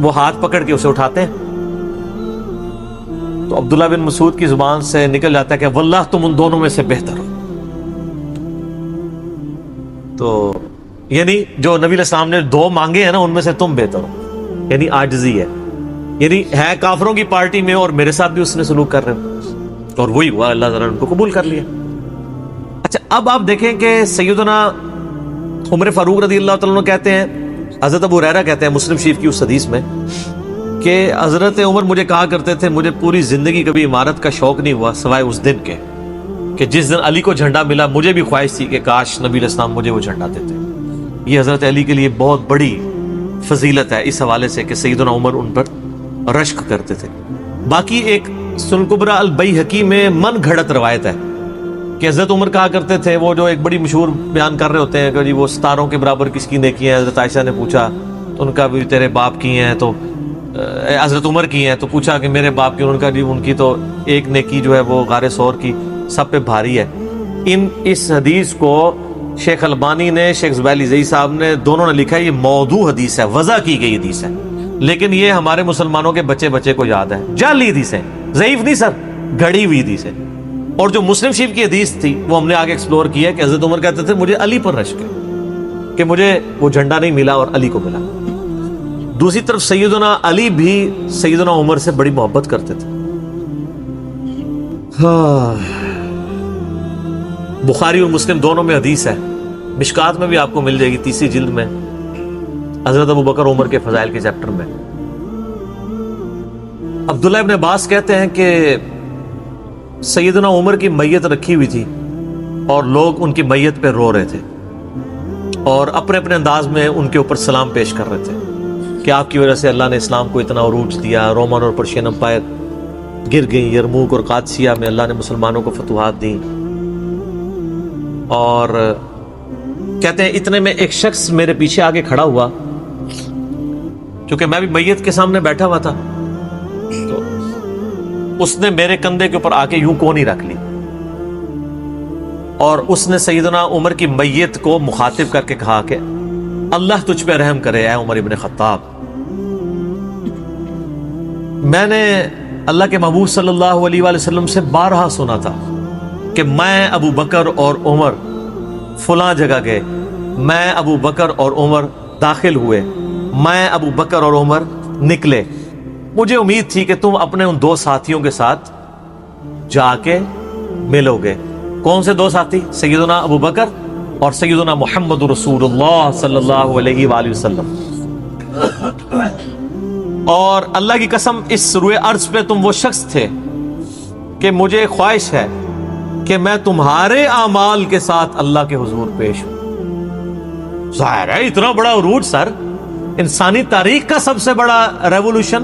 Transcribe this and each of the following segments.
وہ ہاتھ پکڑ کے اسے اٹھاتے ہیں. تو عبداللہ بن مسعود کی زبان سے نکل جاتا ہے کہ واللہ تم ان دونوں میں سے بہتر ہو. تو یعنی جو نبی علیہ السلام نے دو مانگے ہیں نا، ان میں سے تم بہتر ہو، یعنی عاجزی ہے. یعنی ہے کافروں کی پارٹی میں اور میرے ساتھ بھی اس نے سلوک کر رہے ہو، اور وہی ہوا، اللہ تعالیٰ نے ان کو قبول کر لیا. اچھا اب آپ دیکھیں کہ سیدنا عمر فاروق رضی اللہ تعالیٰ عنہ کہتے ہیں، حضرت ابو ہریرہ کہتے ہیں مسلم شریف کی اس حدیث میں کہ حضرت عمر مجھے کہا کرتے تھے مجھے پوری زندگی کبھی عمارت کا شوق نہیں ہوا سوائے اس دن کے کہ جس دن علی کو جھنڈا ملا. مجھے بھی خواہش تھی کہ کاش نبی علیہ السلام مجھے وہ جھنڈا دیتے. یہ حضرت علی کے لیے بہت بڑی فضیلت ہے اس حوالے سے کہ سیدنا عمر ان پر رشک کرتے تھے. باقی ایک سنن کبریٰ البیہقی میں من گھڑت روایت ہے کہ حضرت عمر کہا کرتے تھے، وہ جو ایک بڑی مشہور بیان کر رہے ہوتے ہیں کہ جی وہ ستاروں کے برابر کس کی نیکی ہیں. حضرت عائشہ نے پوچھا تو ان کا بھی تیرے باپ کی ہیں، تو حضرت عمر کی ہیں، تو پوچھا کہ میرے باپ کی، ان کا جی ان کی تو ایک نیکی جو ہے وہ غار ثور کی سب پہ بھاری ہے. اس حدیث کو شیخ البانی نے، شیخ زبیلی زئی صاحب نے، دونوں نے لکھا ہے یہ موضوع حدیث ہے، وضع کی گئی حدیث ہے، لیکن یہ ہمارے مسلمانوں کے بچے کو یاد ہے. جعلی حدیث ہے، ضعیف نہیں سر، گھڑی ہوئی حدیث ہے. اور جو مسلم شریف کی حدیث تھی وہ ہم نے آگے ایکسپلور کیا کہ حضرت عمر کہتے تھے مجھے علی پر رشک ہے کہ مجھے وہ جھنڈا نہیں ملا اور علی کو ملا. دوسری طرف سیدنا علی بھی سیدنا عمر سے بڑی محبت کرتے تھے. بخاری اور مسلم دونوں میں حدیث ہے، مشکات میں بھی آپ کو مل جائے گی 3 جلد میں، حضرت ابو بکر عمر کے فضائل کے چیپٹر میں. عبداللہ ابن عباس کہتے ہیں کہ سیدنا عمر کی میت رکھی ہوئی تھی اور لوگ ان کی میت پہ رو رہے تھے اور اپنے اپنے انداز میں ان کے اوپر سلام پیش کر رہے تھے کہ آپ کی وجہ سے اللہ نے اسلام کو اتنا عروج دیا، رومن اور پرشین امپائر گر گئیں، یرموک اور قادسیہ میں اللہ نے مسلمانوں کو فتوحات دیں. اور کہتے ہیں اتنے میں ایک شخص میرے پیچھے آگے کھڑا ہوا، چونکہ میں بھی میت کے سامنے بیٹھا ہوا تھا، تو اس نے میرے کندھے کے اوپر آ کے یوں کونی رکھ لی اور اس نے سیدنا عمر کی میت کو مخاطب کر کے کہا کہ اللہ تجھ پہ رحم کرے اے عمر ابن خطاب. میں نے اللہ کے محبوب صلی اللہ علیہ وآلہ وسلم سے بارہا سنا تھا کہ میں ابو بکر اور عمر فلاں جگہ گئے، میں ابو بکر اور عمر داخل ہوئے، میں ابو بکر اور عمر نکلے. مجھے امید تھی کہ تم اپنے ان 2 ساتھیوں کے ساتھ جا کے ملو گے. کون سے 2 ساتھی؟ سیدنا ابو بکر اور سیدنا محمد رسول اللہ صلی اللہ علیہ وآلہ وسلم. اور اللہ کی قسم اس روئے ارض پہ تم وہ شخص تھے کہ مجھے خواہش ہے کہ میں تمہارے اعمال کے ساتھ اللہ کے حضور پیش ہوں. ظاہر ہے اتنا بڑا عروج سر، انسانی تاریخ کا سب سے بڑا ریولوشن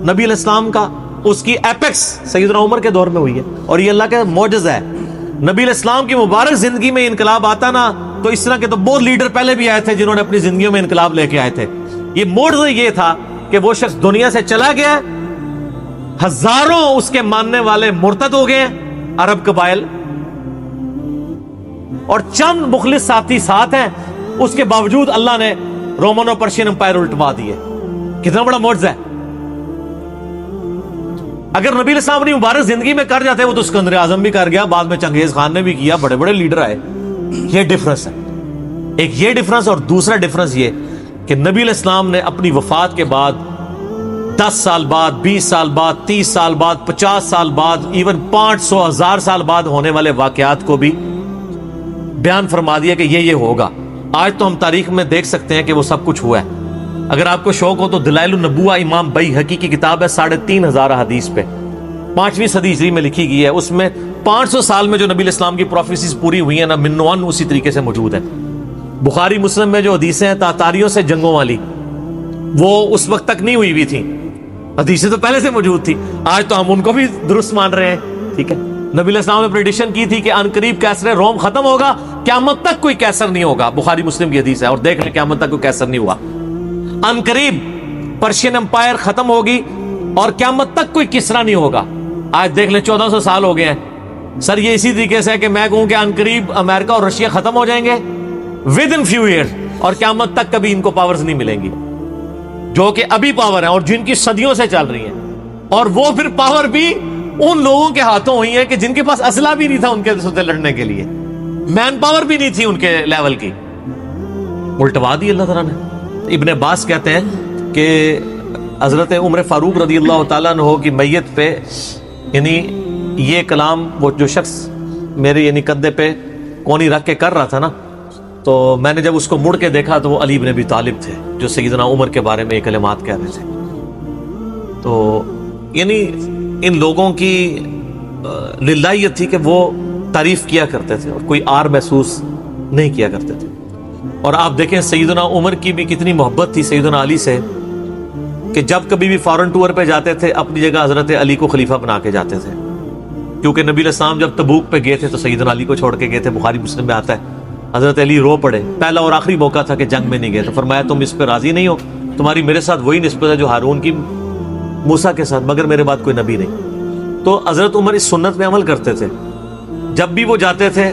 نبی علیہ السلام کا، اس کی ایپیکس سیدنا عمر کے دور میں ہوئی ہے. اور یہ اللہ کا معجزہ ہے. نبی علیہ السلام کی مبارک زندگی میں انقلاب آتا نا تو اس طرح کے تو بہت لیڈر پہلے بھی آئے تھے جنہوں نے اپنی زندگیوں میں انقلاب لے کے آئے تھے. یہ معجزہ یہ تھا کہ وہ شخص دنیا سے چلا گیا، ہزاروں اس کے ماننے والے مرتد ہو گئے عرب قبائل، اور چند مخلص ساتھی ساتھ ہیں، اس کے باوجود اللہ نے رومن اور پرشین امپائر الٹوا دیے. کتنا بڑا معجزہ ہے. اگر نبی علیہ السلام اپنی مبارک زندگی میں کر جاتے، وہ تو اسکندر اعظم بھی کر گیا، بعد میں چنگیز خان نے بھی کیا، بڑے بڑے لیڈر آئے. یہ ڈفرنس ہے. ایک یہ ڈفرنس، اور دوسرا ڈفرنس یہ کہ نبی علیہ السلام نے اپنی وفات کے بعد 10 سال بعد، 20 سال بعد، 30 سال بعد، 50 سال بعد، ایون 500 1000 سال بعد ہونے والے واقعات کو بھی بیان فرما دیا کہ یہ ہوگا. آج تو ہم تاریخ میں دیکھ سکتے ہیں کہ وہ سب کچھ ہوا ہے. اگر آپ کو شوق ہو تو دلائل النبوہ امام بیہقی کی کتاب ہے، 3500 حدیث پہ، 5ویں صدی ہجری میں لکھی گئی ہے. اس میں 500 سال میں جو نبی علیہ السلام کی پروفیسیز پوری ہوئی ہیں نا، منوان اسی طریقے سے موجود ہے. بخاری مسلم میں جو حدیثیں ہیں تاتاریوں سے جنگوں والی، وہ اس وقت تک نہیں ہوئی تھی، حدیثیں تو پہلے سے موجود تھی. آج تو ہم ان کو بھی درست مان رہے ہیں. ٹھیک ہے، نبی علیہ السلام نے پریڈکشن کی تھی کہ ان قریب کیسر روم ختم ہوگا، قیامت تک کوئی کیسر نہیں ہوگا. بخاری مسلم کی حدیث ہے، اور دیکھ لیں قیامت تک کوئی کیسر نہیں ہوا. ان قریب پرشین امپائر ختم ہوگی اور قیامت تک کوئی کسرا نہیں ہوگا. آج دیکھ لیں 1400 سال ہو گئے ہیں. سر یہ اسی طریقے سے ہے کہ میں کہوں کہ ان قریب امریکہ اور رشیا ختم ہو جائیں گے ود ان فیو ایئرز، اور قیامت تک کبھی ان کو پاورز نہیں ملیں گی. جو کہ ابھی پاور ہیں اور جن کی صدیوں سے چل رہی ہیں، اور وہ پھر پاور بھی ان لوگوں کے ہاتھوں ہوئی ہے کہ جن کے پاس اسلحہ بھی نہیں تھا ان کے ساتھ لڑنے کے لیے، مین پاور بھی نہیں تھی ان کے لیول کی، الٹوا دی اللہ تعالیٰ نے۔ ابن عباس کہتے ہیں کہ حضرت عمر فاروق رضی اللہ تعالیٰ عنہ کی میت پہ یعنی یہ کلام وہ جو شخص میرے یعنی کندھے پہ کونی رکھ کے کر رہا تھا نا، تو میں نے جب اس کو مڑ کے دیکھا تو وہ علی بن ابی طالب تھے جو سیدنا عمر کے بارے میں یہ کلمات کہہ رہے تھے۔ تو یعنی ان لوگوں کی للہیت تھی کہ وہ تعریف کیا کرتے تھے اور کوئی آر محسوس نہیں کیا کرتے تھے۔ اور آپ دیکھیں سیدنا عمر کی بھی کتنی محبت تھی سیدنا علی سے کہ جب کبھی بھی فارن ٹور پہ جاتے تھے اپنی جگہ حضرت علی کو خلیفہ بنا کے جاتے تھے، کیونکہ نبی علیہ السلام جب تبوک پہ گئے تھے تو سیدنا علی کو چھوڑ کے گئے تھے، بخاری مسلم میں آتا ہے۔ حضرت علی رو پڑے، پہلا اور آخری موقع تھا کہ جنگ میں نہیں گئے، تو فرمایا تم اس پہ راضی نہیں ہو، تمہاری میرے ساتھ وہی نسبت ہے جو ہارون کی موسیٰ کے ساتھ، مگر میرے بعد کوئی نبی نہیں۔ تو حضرت عمر اس سنت پہ عمل کرتے تھے، جب بھی وہ جاتے تھے،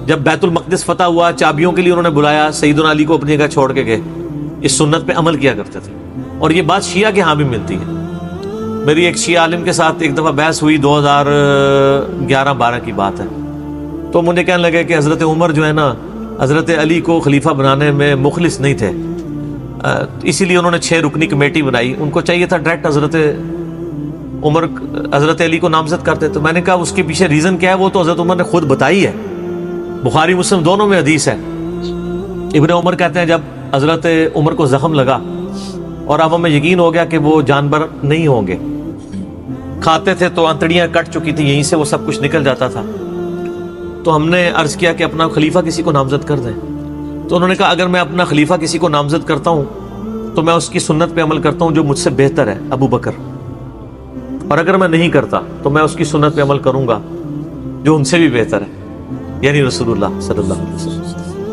جب بیت المقدس فتح ہوا چابیوں کے لیے انہوں نے بلایا، سیدنا علی کو اپنی جگہ چھوڑ کے گئے، اس سنت پہ عمل کیا کرتے تھے۔ اور یہ بات شیعہ کے ہاں بھی ملتی ہے۔ میری ایک شیعہ عالم کے ساتھ ایک دفعہ بحث ہوئی، 2011-12 کی بات ہے، تو مجھے کہنے لگے کہ حضرت عمر جو ہے نا حضرت علی کو خلیفہ بنانے میں مخلص نہیں تھے، اسی لیے انہوں نے 6 رکنی کمیٹی بنائی، ان کو چاہیے تھا ڈائریکٹ حضرت علی کو نامزد کرتے۔ تو میں نے کہا اس کے پیچھے ریزن کیا ہے، وہ تو حضرت عمر نے خود بتائی ہے، بخاری مسلم دونوں میں حدیث ہے۔ ابن عمر کہتے ہیں جب حضرت عمر کو زخم لگا اور اب ہمیں یقین ہو گیا کہ وہ جانور نہیں ہوں گے، کھاتے تھے تو انتڑیاں کٹ چکی تھی، یہیں سے وہ سب کچھ نکل جاتا تھا، تو ہم نے عرض کیا کہ اپنا خلیفہ کسی کو نامزد کر دیں۔ تو انہوں نے کہا اگر میں اپنا خلیفہ کسی کو نامزد کرتا ہوں تو میں اس کی سنت پہ عمل کرتا ہوں جو مجھ سے بہتر ہے، ابو بکر، اور اگر میں نہیں کرتا تو میں اس کی سنت پہ عمل کروں گا جو ان سے بھی بہتر ہے، یعنی رسول اللہ صلی اللہ علیہ وسلم۔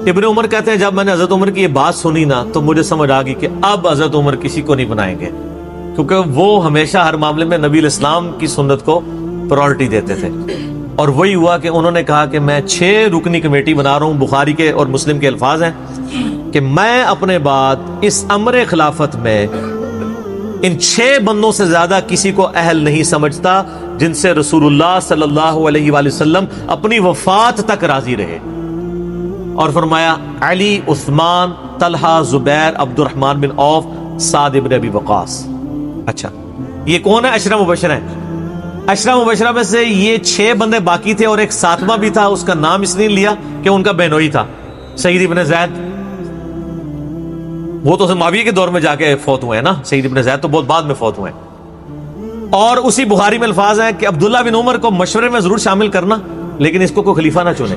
ابن عمر کہتے ہیں جب میں نے حضرت عمر کی یہ بات سنی نا تو مجھے سمجھ آ گئی کہ اب حضرت عمر کسی کو نہیں بنائیں گے، کیونکہ وہ ہمیشہ ہر معاملے میں نبی علیہ السلام کی سنت کو پرائورٹی دیتے تھے۔ اور وہی ہوا کہ انہوں نے کہا کہ میں 6 رکنی کمیٹی بنا رہا ہوں، بخاری کے اور مسلم کے الفاظ ہیں کہ میں اپنے بعد اس امر خلافت میں ان 6 بندوں سے زیادہ کسی کو اہل نہیں سمجھتا جن سے رسول اللہ صلی اللہ علیہ وآلہ وسلم اپنی وفات تک راضی رہے۔ اور فرمایا علی، عثمان، طلحہ، زبیر، عبد الرحمن بن عوف، سعد ابن ابی وقاص۔ اچھا یہ کون ہے؟ عشرہ مبشرہ ہیں۔ عشرہ مبشرہ میں سے یہ 6 بندے باقی تھے اور ایک 7واں بھی تھا، اس کا نام اس نے لیا کہ ان کا بہنوئی تھا، سعید ابن زید۔ وہ تو معاویہ کے دور میں جا کے فوت ہوئے ہیں نا، سعید ابن زید تو بہت بعد میں فوت ہوئے ہیں۔ اور اسی بخاری میں الفاظ ہیں کہ عبداللہ بن عمر کو مشورے میں ضرور شامل کرنا لیکن اس کو کوئی خلیفہ نہ چنے،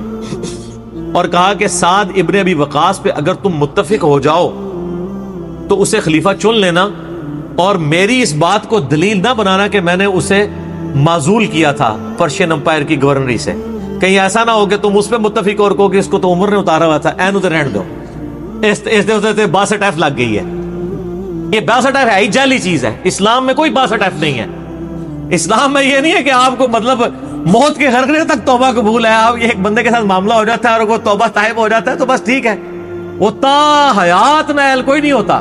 اور کہا کہ سعد ابن ابی وقاص پہ اگر تم متفق ہو جاؤ تو اسے خلیفہ چن لینا، اور میری اس بات کو دلیل نہ بنانا کہ میں نے اسے معزول کیا تھا پرشین امپائر کی گورنری سے، کہیں ایسا نہ ہو کہ تم اس پہ متفق اور کہو کہ اس کو تو عمر نے اتارا ہوا تھا، اینو تے رہن دو، اس دے باسٹ ایف لگ گئی ہے۔ یہ باسٹ ایف ہے ہی جعلی چیز ہے، اسلام میں کوئی باسٹ ایف نہیں ہے۔ اسلام میں یہ نہیں ہے کہ آپ کو مطلب موت کے غرغرے تک توبہ قبول ہے، آپ ایک بندے کے ساتھ معاملہ ہو جاتا ہے اور وہ توبہ طائب ہو جاتا ہے تو بس ٹھیک ہے، وہ تا حیات نائل کوئی نہیں ہوتا۔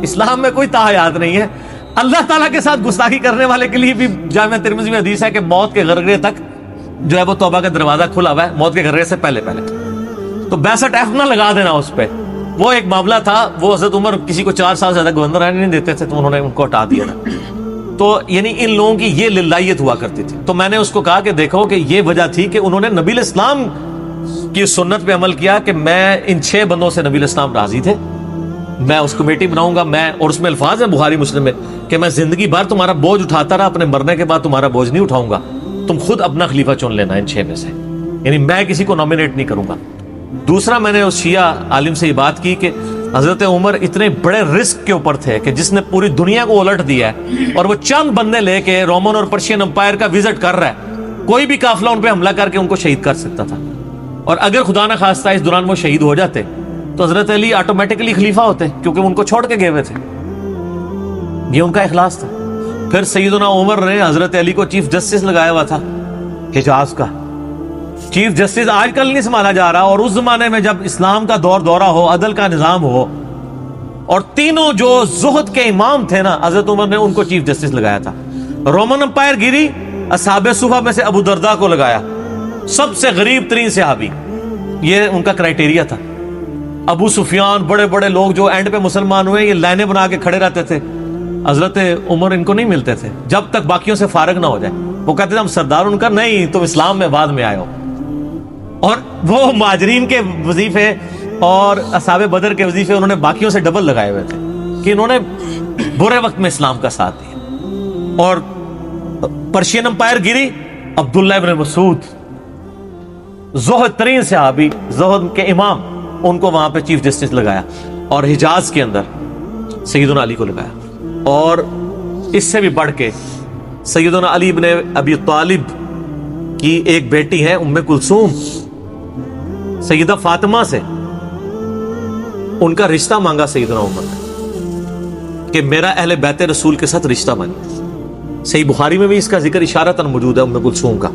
اسلام میں کوئی تا حیات نہیں ہے۔ اللہ تعالیٰ کے ساتھ گستاخی کرنے والے کے لیے بھی جامعہ ترمذی میں حدیث ہے کہ موت کے غرغرے تک جو ہے وہ توبہ کا دروازہ کھلا ہوا ہے، موت کے غرغرے سے پہلے تو 62 ایف نہ لگا دینا اس پہ۔ وہ ایک معاملہ تھا، وہ حضرت عمر کسی کو 4 سال سے زیادہ گورنر رہنے نہیں دیتے تھے تو انہوں نے ان کو ہٹا دیا تھا۔ تو یعنی ان لوگوں کی یہ للہیت ہوا کرتی تھی۔ تو میں نے اس کو کہا کہ دیکھو کہ یہ وجہ تھی کہ انہوں نے نبی علیہ السلام کی سنت پہ عمل کیا کہ میں ان 6 بندوں سے نبی علیہ السلام راضی تھے، میں اس کمیٹی بناؤں گا، میں، اور اس میں الفاظ ہیں بخاری مسلم میں کہ میں زندگی بھر تمہارا بوجھ اٹھاتا رہا، اپنے مرنے کے بعد تمہارا بوجھ نہیں اٹھاؤں گا، تم خود اپنا خلیفہ چن لینا ان 6 میں سے، یعنی میں کسی کو نامینیٹ نہیں کروں گا۔ دوسرا میں نے اس شیعہ عالم سے یہ بات کی کہ حضرت عمر اتنے بڑے رسک کے اوپر تھے کہ جس نے پوری دنیا کو الٹ دیا ہے، اور وہ چند بندے لے کے رومن اور پرشین امپائر کا وزٹ کر رہا ہے، کوئی بھی قافلہ ان پہ حملہ کر کے ان کو شہید کر سکتا تھا، اور اگر خدا نہ خواستہ اس دوران وہ شہید ہو جاتے تو حضرت علی آٹومیٹکلی خلیفہ ہوتے کیونکہ ان کو چھوڑ کے گئے ہوئے تھے۔ یہ ان کا اخلاص تھا۔ پھر سیدنا عمر نے حضرت علی کو چیف جسٹس لگایا ہوا تھا حجاز کا۔ چیف جسٹس آج کل نہیں سنبھالا جا رہا، اور اس زمانے میں جب اسلام کا دورہ ہو، عدل کا نظام ہو، اور تینوں جو زہد کے امام تھے نا، حضرت عمر نے ان کو چیف جسٹس لگایا تھا۔ رومن امپائر گری، اصحاب صفحہ میں سے ابو درداء کو لگایا، سب سے غریب ترین صحابی، یہ ان کا کرائٹیریا تھا۔ ابو سفیان، بڑے بڑے لوگ جو اینڈ پہ مسلمان ہوئے، یہ لائنیں بنا کے کھڑے رہتے تھے، حضرت عمر ان کو نہیں ملتے تھے جب تک باقیوں سے فارغ نہ ہو جائے۔ وہ کہتے تھے ہم سردار، ان کا نہیں، تم اسلام میں بعد میں آئے ہو۔ اور وہ مہاجرین کے وظیفے اور اصحاب بدر کے وظیفے انہوں نے باقیوں سے ڈبل لگائے ہوئے تھے کہ انہوں نے برے وقت میں اسلام کا ساتھ دیا۔ اور پرشین امپائر گری، عبداللہ ابن مسعود، زہد ترین صحابی، زہد کے امام، ان کو وہاں پہ چیف جسٹس لگایا۔ اور حجاز کے اندر سیدنا علی کو لگایا۔ اور اس سے بھی بڑھ کے سیدنا علی ابن ابی طالب کی ایک بیٹی ہے ام کلثوم، سیدہ فاطمہ سے ان کا رشتہ مانگا سیدنا عمر نے کہ میرا اہل بیت رسول کے ساتھ رشتہ مانگے۔ صحیح بخاری میں بھی اس کا ذکر اشارتاً موجود ہے ام کلثوم کا۔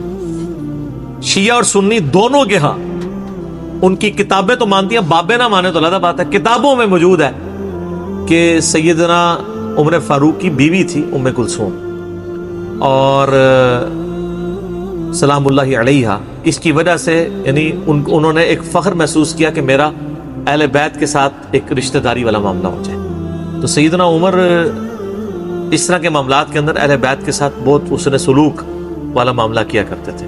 شیعہ اور سنی دونوں کے ہاں ان کی کتابیں تو مانتی ہیں، بابے نہ مانے تو علیحدہ بات ہے، کتابوں میں موجود ہے کہ سیدنا عمر فاروق کی بیوی تھی ام کلثوم، اور سلام اللہ علیہا، اس کی وجہ سے یعنی انہوں نے ایک فخر محسوس کیا کہ میرا اہل بیت کے ساتھ ایک رشتہ داری والا معاملہ ہو جائے۔ تو سیدنا عمر اس طرح کے معاملات کے اندر اہل بیت کے ساتھ بہت حسن سلوک والا معاملہ کیا کرتے تھے۔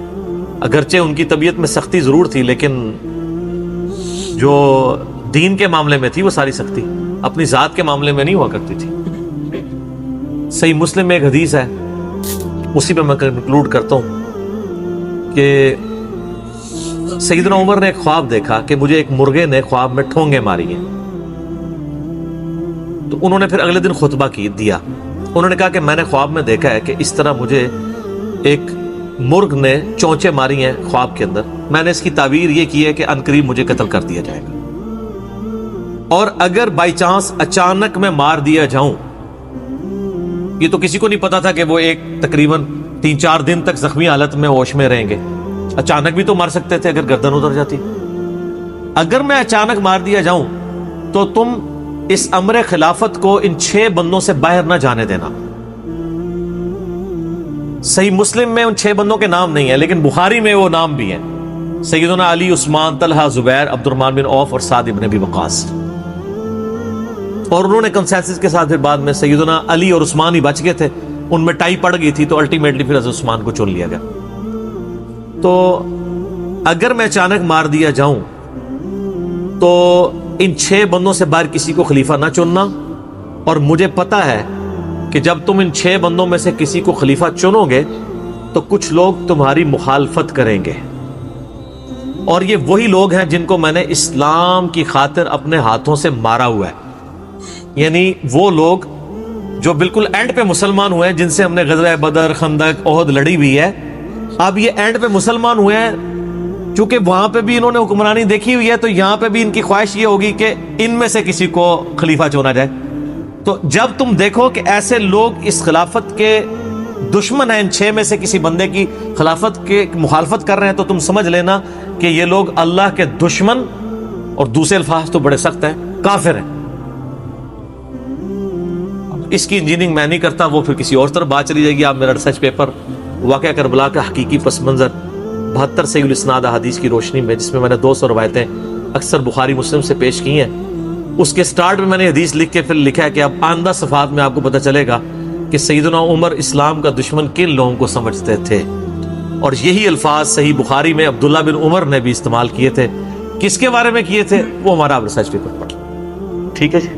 اگرچہ ان کی طبیعت میں سختی ضرور تھی، لیکن جو دین کے معاملے میں تھی وہ ساری سختی اپنی ذات کے معاملے میں نہیں ہوا کرتی تھی۔ صحیح مسلم میں ایک حدیث ہے، اسی پہ میں کنکلوڈ کرتا ہوں کہ سیدنا عمر نے ایک خواب دیکھا کہ مجھے ایک مرغے نے خواب میں ٹھونگے ماری ہیں۔ تو انہوں نے پھر اگلے دن خطبہ دیا، انہوں نے کہا کہ میں نے خواب میں دیکھا ہے کہ اس طرح مجھے ایک مرغ نے چونچے ماری ہیں خواب کے اندر، میں نے اس کی تعبیر یہ کی ہے کہ عنقریب مجھے قتل کر دیا جائے گا، اور اگر بائی چانس اچانک میں مار دیا جاؤں، یہ تو کسی کو نہیں پتا تھا کہ وہ ایک تقریباً 3-4 دن تک زخمی حالت میں ہوش میں رہیں گے، اچانک بھی تو مار سکتے تھے اگر گردن اتر جاتی۔ اگر میں اچانک مار دیا جاؤں تو تم اس امر خلافت کو ان 6 بندوں سے باہر نہ جانے دینا۔ صحیح مسلم میں ان 6 بندوں کے نام نہیں ہیں، لیکن بخاری میں وہ نام بھی ہیں، سیدنا علی، عثمان، طلحہ، زبیر، عبد الرحمن بن عوف اور سعد ابن ابی وقاص۔ اور انہوں نے کنسنسس کے ساتھ پھر بعد میں سیدنا علی اور عثمان ہی بچ گئے تھے، ان میں ٹائی پڑ گئی تھی تو الٹیمیٹلی پھر حضرت عثمان کو چن لیا گیا۔ تو اگر میں اچانک مار دیا جاؤں تو ان 6 بندوں سے باہر کسی کو خلیفہ نہ چننا، اور مجھے پتا ہے کہ جب تم ان 6 بندوں میں سے کسی کو خلیفہ چنو گے تو کچھ لوگ تمہاری مخالفت کریں گے، اور یہ وہی لوگ ہیں جن کو میں نے اسلام کی خاطر اپنے ہاتھوں سے مارا ہوا ہے، یعنی وہ لوگ جو بالکل اینڈ پہ مسلمان ہوئے ہیں، جن سے ہم نے غزوہ بدر، خندق، احد لڑی ہوئی ہے، اب یہ اینڈ پہ مسلمان ہوئے ہیں، چونکہ وہاں پہ بھی انہوں نے حکمرانی دیکھی ہوئی ہے، تو یہاں پہ بھی ان کی خواہش یہ ہوگی کہ ان میں سے کسی کو خلیفہ چنا جائے۔ تو جب تم دیکھو کہ ایسے لوگ اس خلافت کے دشمن ہیں، ان 6 میں سے کسی بندے کی خلافت کے مخالفت کر رہے ہیں، تو تم سمجھ لینا کہ یہ لوگ اللہ کے دشمن، اور دوسرے الفاظ تو بڑے سخت ہیں، کافر ہیں۔ اس کی انجینئرنگ میں نہیں کرتا، وہ پھر کسی اور طرف بات چلی جائے گی۔ آپ میرا ریسرچ پیپر واقعہ کربلا کا حقیقی پس منظر 72 صحیح الاسناد احادیث کی روشنی میں، جس میں میں نے 200 روایتیں اکثر بخاری مسلم سے پیش کی ہیں، اس کے سٹارٹ میں نے حدیث لکھ کے پھر لکھا ہے کہ اب آئندہ صفحات میں آپ کو پتہ چلے گا کہ سیدنا عمر اسلام کا دشمن کن لوگوں کو سمجھتے تھے، اور یہی الفاظ صحیح بخاری میں عبداللہ بن عمر نے بھی استعمال کیے تھے۔ کس کے بارے میں کیے تھے وہ ہمارا ریسرچ پیپر پڑھ، ٹھیک ہے جی۔